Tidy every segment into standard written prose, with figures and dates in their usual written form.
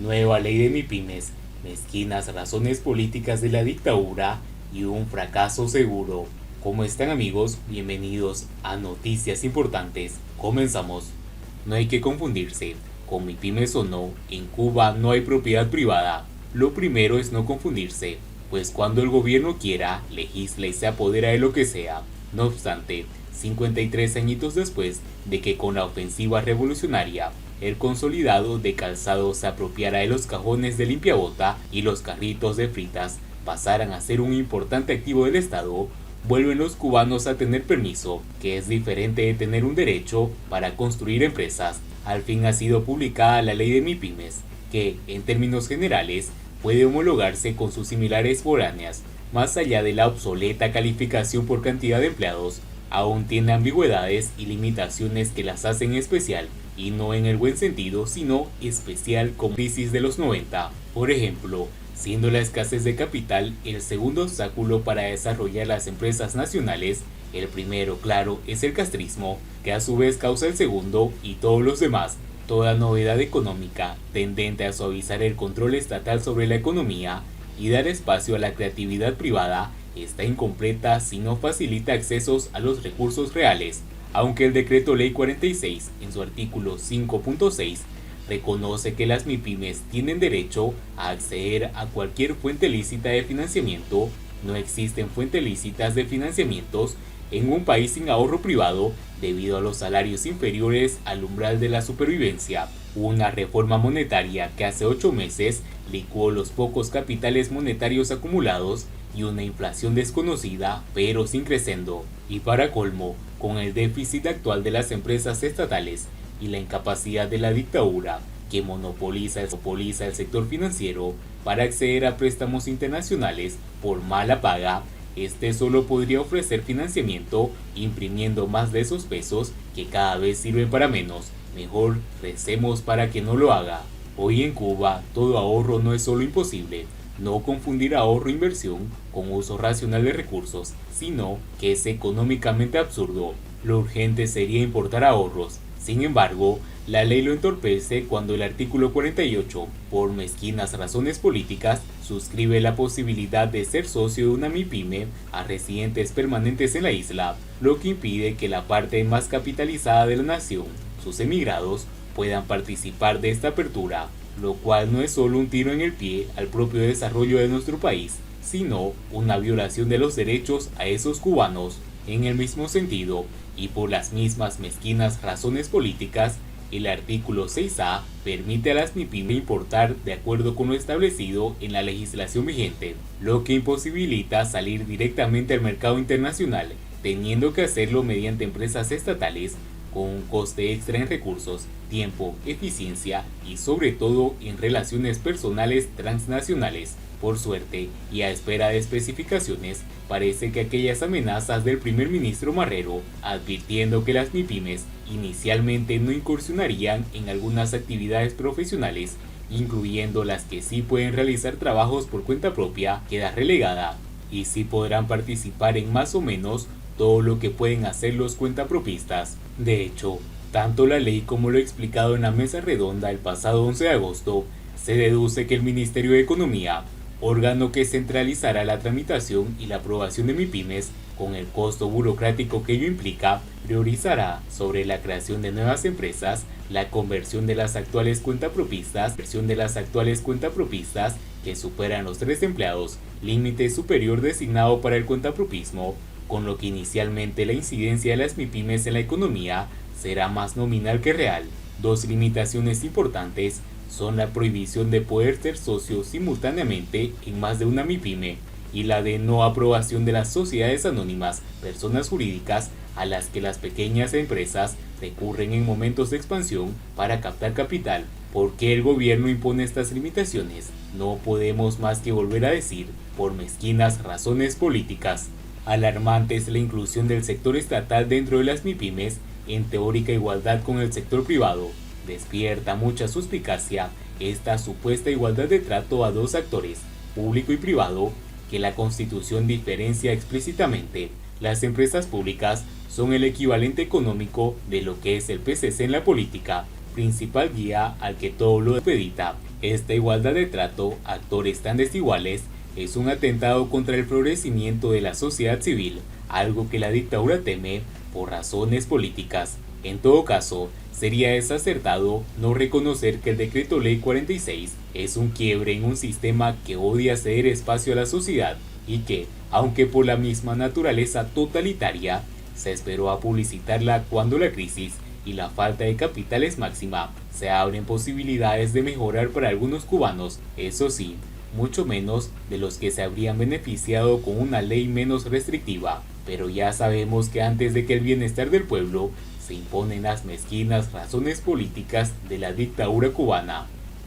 Nueva ley de MIPYMES, mezquinas razones políticas de la dictadura y un fracaso seguro. ¿Cómo están, amigos? Bienvenidos a Noticias Importantes. Comenzamos. No hay que confundirse. Con MIPYMES o no, en Cuba no hay propiedad privada. Lo primero es no confundirse, pues cuando el gobierno quiera, legisla y se apodera de lo que sea. No obstante, 53 añitos después de que con la ofensiva revolucionaria el consolidado de calzado se apropiara de los cajones de limpiabota y los carritos de fritas pasaran a ser un importante activo del Estado, vuelven los cubanos a tener permiso, que es diferente de tener un derecho para construir empresas. Al fin ha sido publicada la ley de MIPYMES, que, en términos generales, puede homologarse con sus similares foráneas. Más allá de la obsoleta calificación por cantidad de empleados, aún tiene ambigüedades y limitaciones que las hacen especial, y no en el buen sentido, sino especial como crisis de los 90. Por ejemplo, siendo la escasez de capital el segundo obstáculo para desarrollar las empresas nacionales, el primero, claro, es el castrismo, que a su vez causa el segundo y todos los demás. Toda novedad económica tendente a suavizar el control estatal sobre la economía y dar espacio a la creatividad privada está incompleta si no facilita accesos a los recursos reales, aunque el Decreto Ley 46, en su artículo 5.6, reconoce que las MIPYMES tienen derecho a acceder a cualquier fuente lícita de financiamiento. No existen fuentes lícitas de financiamientos en un país sin ahorro privado debido a los salarios inferiores al umbral de la supervivencia. Una reforma monetaria que hace 8 meses licuó los pocos capitales monetarios acumulados y una inflación desconocida pero sin crescendo. Y para colmo, con el déficit actual de las empresas estatales y la incapacidad de la dictadura que monopoliza el sector financiero para acceder a préstamos internacionales por mala paga, este solo podría ofrecer financiamiento imprimiendo más de esos pesos que cada vez sirven para menos. Mejor recemos para que no lo haga. Hoy en Cuba, todo ahorro no es solo imposible. No confundir ahorro e inversión con uso racional de recursos, sino que es económicamente absurdo. Lo urgente sería importar ahorros. Sin embargo, la ley lo entorpece cuando el artículo 48, por mezquinas razones políticas, suscribe la posibilidad de ser socio de una MIPYME a residentes permanentes en la isla, lo que impide que la parte más capitalizada de la nación, sus emigrados, puedan participar de esta apertura, lo cual no es solo un tiro en el pie al propio desarrollo de nuestro país, sino una violación de los derechos a esos cubanos. En el mismo sentido, y por las mismas mezquinas razones políticas, el artículo 6A permite a las MIPYME importar de acuerdo con lo establecido en la legislación vigente, lo que imposibilita salir directamente al mercado internacional, teniendo que hacerlo mediante empresas estatales con un coste extra en recursos, tiempo, eficiencia y sobre todo en relaciones personales transnacionales. Por suerte, y a espera de especificaciones, parece que aquellas amenazas del primer ministro Marrero, advirtiendo que las MIPYMES inicialmente no incursionarían en algunas actividades profesionales, incluyendo las que sí pueden realizar trabajos por cuenta propia, queda relegada, y sí podrán participar en más o menos todo lo que pueden hacer los cuentapropistas. De hecho, tanto la ley como lo explicado en la mesa redonda el pasado 11 de agosto, se deduce que el Ministerio de Economía, órgano que centralizará la tramitación y la aprobación de MIPYMES, con el costo burocrático que ello implica, priorizará sobre la creación de nuevas empresas la conversión de las actuales cuentapropistas, que superan los 3 empleados, límite superior designado para el cuentapropismo, con lo que inicialmente la incidencia de las MIPYMES en la economía será más nominal que real. Dos limitaciones importantes son la prohibición de poder ser socio simultáneamente en más de una MIPYME y la de no aprobación de las sociedades anónimas, personas jurídicas a las que las pequeñas empresas recurren en momentos de expansión para captar capital. ¿Por qué el gobierno impone estas limitaciones? No podemos más que volver a decir, por mezquinas razones políticas. Alarmante es la inclusión del sector estatal dentro de las MIPYMES en teórica igualdad con el sector privado. Despierta mucha suspicacia esta supuesta igualdad de trato a dos actores, público y privado, que la Constitución diferencia explícitamente. Las empresas públicas son el equivalente económico de lo que es el PCC en la política, principal guía al que todo lo expedita, Esta igualdad de trato, actores tan desiguales, es un atentado contra el florecimiento de la sociedad civil, algo que la dictadura teme por razones políticas. En todo caso, sería desacertado no reconocer que el Decreto Ley 46 es un quiebre en un sistema que odia ceder espacio a la sociedad y que, aunque por la misma naturaleza totalitaria, se esperó a publicitarla cuando la crisis y la falta de capital es máxima, se abren posibilidades de mejorar para algunos cubanos, eso sí, mucho menos de los que se habrían beneficiado con una ley menos restrictiva. Pero ya sabemos que antes de que el bienestar del pueblo se imponen las mezquinas razones políticas de la dictadura cubana.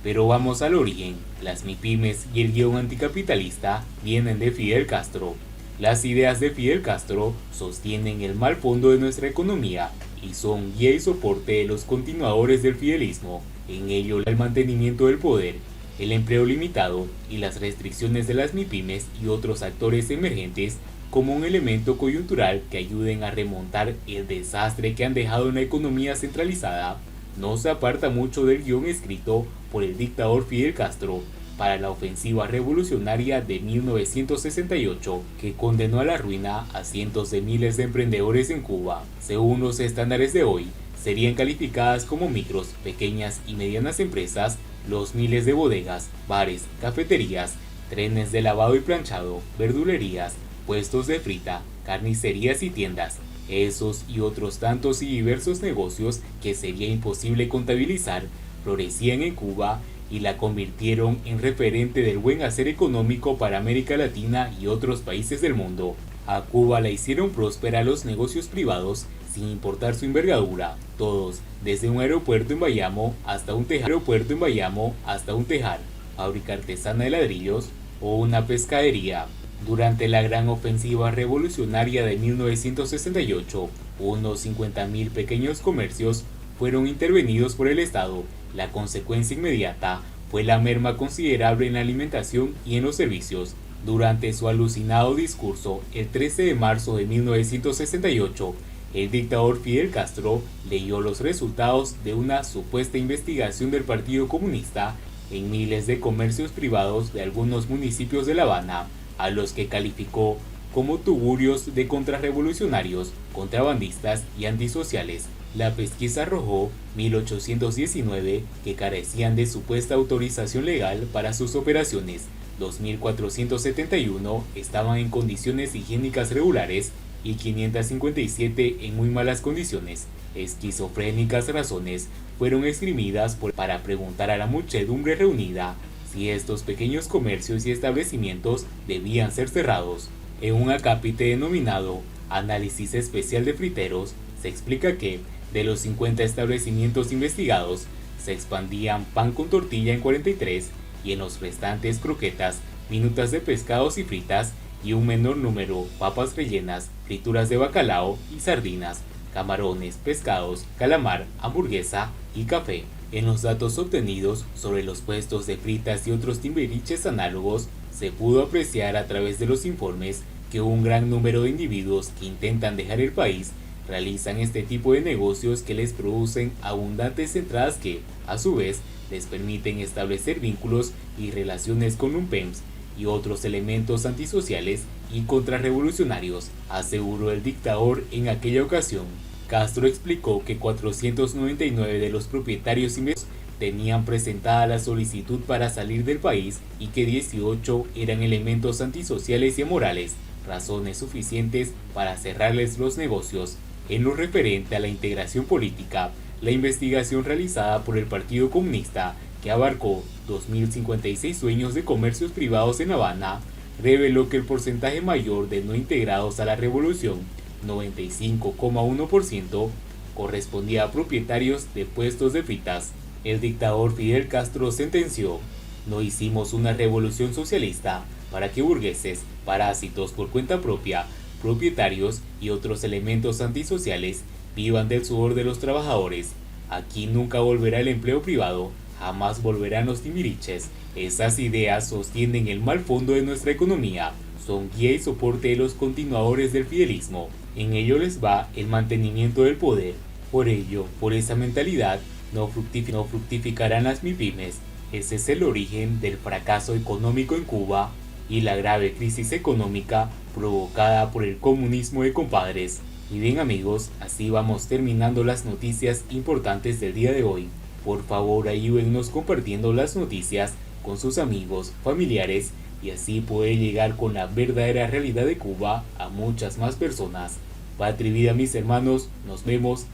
Pero vamos al origen. Las MIPYMES y el guión anticapitalista vienen de Fidel Castro. Las ideas de Fidel Castro sostienen el mal fondo de nuestra economía y son guía y soporte de los continuadores del fidelismo. En ello, el mantenimiento del poder, el empleo limitado y las restricciones de las MIPYMES y otros actores emergentes como un elemento coyuntural que ayuden a remontar el desastre que han dejado una economía centralizada, no se aparta mucho del guión escrito por el dictador Fidel Castro para la ofensiva revolucionaria de 1968, que condenó a la ruina a cientos de miles de emprendedores en Cuba. Según los estándares de hoy, serían calificadas como micros, pequeñas y medianas empresas los miles de bodegas, bares, cafeterías, trenes de lavado y planchado, verdulerías, puestos de frita, carnicerías y tiendas. Esos y otros tantos y diversos negocios que sería imposible contabilizar florecían en Cuba y la convirtieron en referente del buen hacer económico para América Latina y otros países del mundo. A Cuba la hicieron próspera los negocios privados sin importar su envergadura, todos, desde un aeropuerto en Bayamo hasta un tejar, fábrica artesana de ladrillos o una pescadería. Durante la gran ofensiva revolucionaria de 1968, unos 50.000 pequeños comercios fueron intervenidos por el Estado. La consecuencia inmediata fue la merma considerable en la alimentación y en los servicios. Durante su alucinado discurso, el 13 de marzo de 1968, el dictador Fidel Castro leyó los resultados de una supuesta investigación del Partido Comunista en miles de comercios privados de algunos municipios de La Habana, a los que calificó como tugurios de contrarrevolucionarios, contrabandistas y antisociales. La pesquisa arrojó 1.819 que carecían de supuesta autorización legal para sus operaciones, 2.471 estaban en condiciones higiénicas regulares y 557 en muy malas condiciones. Esquizofrénicas razones fueron esgrimidas para preguntar a la muchedumbre reunida si estos pequeños comercios y establecimientos debían ser cerrados. En un acápite denominado Análisis Especial de Friteros, se explica que, de los 50 establecimientos investigados, se expandían pan con tortilla en 43 y en los restantes croquetas, minutas de pescados y fritas y un menor número papas rellenas, frituras de bacalao y sardinas, camarones, pescados, calamar, hamburguesa y café. En los datos obtenidos sobre los puestos de fritas y otros timbiriches análogos, se pudo apreciar a través de los informes que un gran número de individuos que intentan dejar el país realizan este tipo de negocios que les producen abundantes entradas que, a su vez, les permiten establecer vínculos y relaciones con lumpenps y otros elementos antisociales y contrarrevolucionarios, aseguró el dictador en aquella ocasión. Castro explicó que 499 de los propietarios tenían presentada la solicitud para salir del país y que 18 eran elementos antisociales y amorales, razones suficientes para cerrarles los negocios. En lo referente a la integración política, la investigación realizada por el Partido Comunista, que abarcó 2.056 dueños de comercios privados en La Habana, reveló que el porcentaje mayor de no integrados a la revolución, 95,1%, correspondía a propietarios de puestos de fritas. El dictador Fidel Castro sentenció: "No hicimos una revolución socialista para que burgueses, parásitos por cuenta propia, propietarios y otros elementos antisociales vivan del sudor de los trabajadores. Aquí nunca volverá el empleo privado, jamás volverán los timbiriches. Esas ideas sostienen el mal fondo de nuestra economía, son guía y soporte de los continuadores del fidelismo. En ello les va el mantenimiento del poder. Por ello, por esa mentalidad, no fructificarán las MIPYMES, Ese es el origen del fracaso económico en Cuba y la grave crisis económica provocada por el comunismo de compadres. Y bien amigos, así vamos terminando las noticias importantes del día de hoy. Por favor ayúdennos compartiendo las noticias con sus amigos, familiares y así poder llegar con la verdadera realidad de Cuba a muchas más personas. Patria y vida mis hermanos, nos vemos.